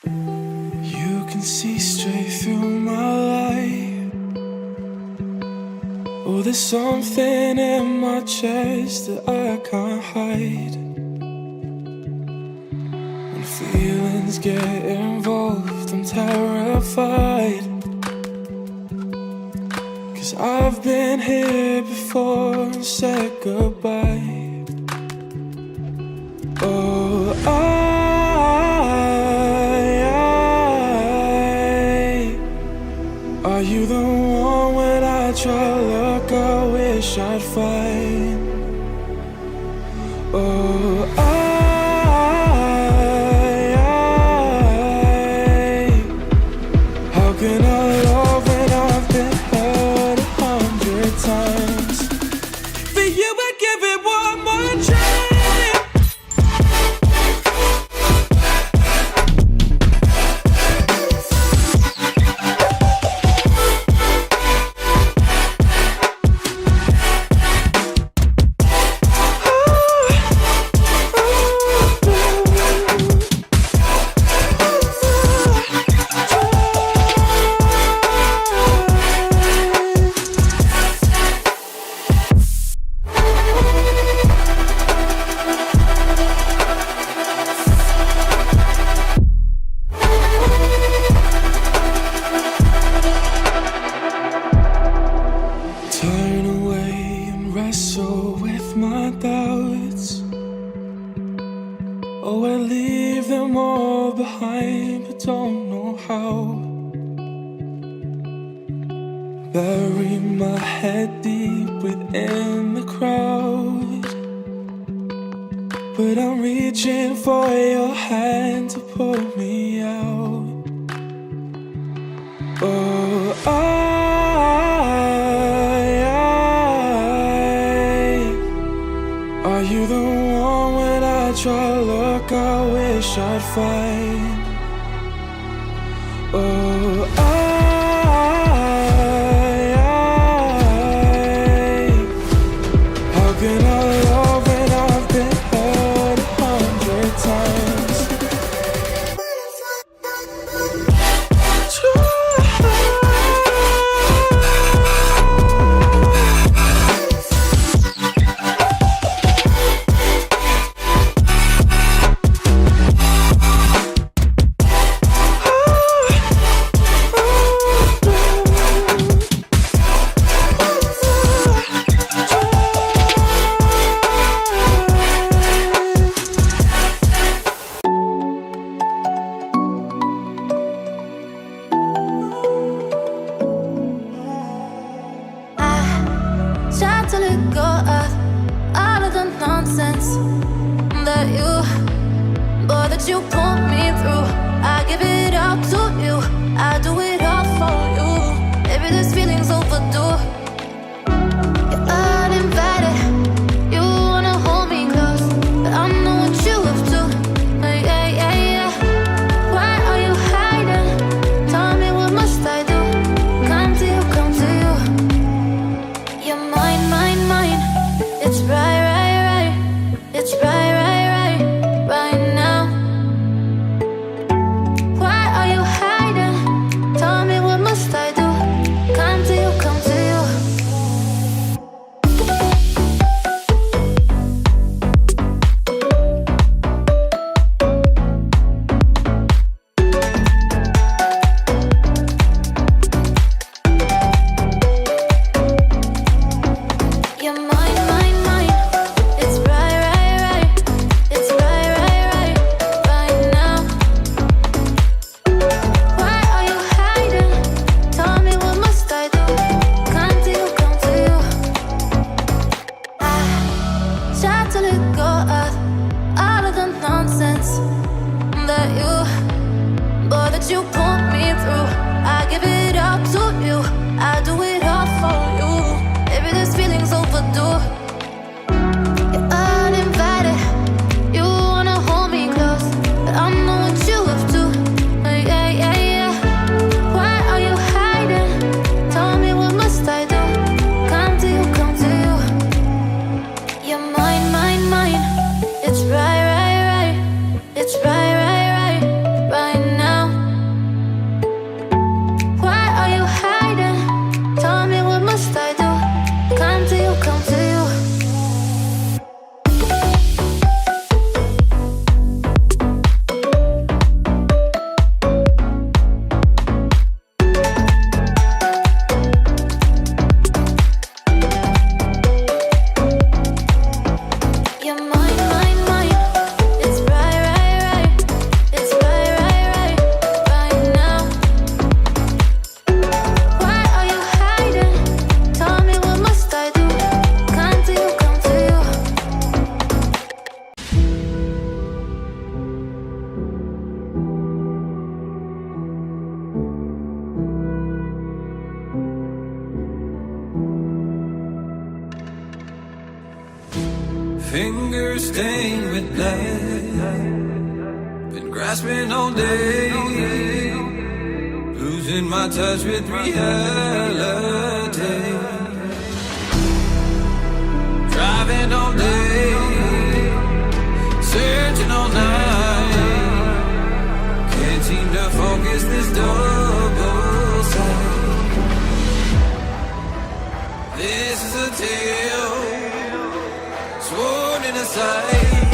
You can see straight through my light. Oh, there's something in my chest that I can't hide. When feelings get involved, I'm terrified. 'Cause I've been here before and said goodbye. Oh, are you the one when I try to look, I wish I'd find? Oh, how can I love when I've been hurt 100 times? For you I give it one more try. Turn away and wrestle with my doubts. Oh, I leave them all behind, but don't know how. Bury my head deep within the crowd, but I'm reaching for your hand to pull me out. Oh, are you the one when I try to look, I wish I'd find? Oh, how can I love when I've been hurt 100 times? Tried to let go of all of the nonsense that you put me through. I give it all to you, I do it all for you. Maybe this feeling's overdue. You're uninvited, you wanna hold me close, but I know what you have to. Yeah, yeah, yeah. Why are you hiding? Tell me, what must I do? Come to you, come to you. You're mine, mine, mine. It's right, right, right. It's right, right, right, right now. Why are you hiding? Tell me, what must I do? Come to you, come to you. You're mine, mine, mine. It's right, right, right. It's right, right, right, right now. Why are you hiding? Tell me, what must I do? Come to you, come to you. I tried to let go of all of the nonsense that you put me through. I give it all to you, I do it all for you. Maybe this feeling's overdue. You're uninvited, you wanna hold me close, but I know what you have to. Yeah, yeah, yeah. Why are you hiding? Tell me, what must I do? Come to you, come to you. You're mine, mine, mine. It's right, right, right. It's right, right, right, right now. fingers stained with blood. Been grasping all day, losing my touch with reality. Driving all day, searching all night. Can't seem to focus this double sight. This is a tale sworn in a sight.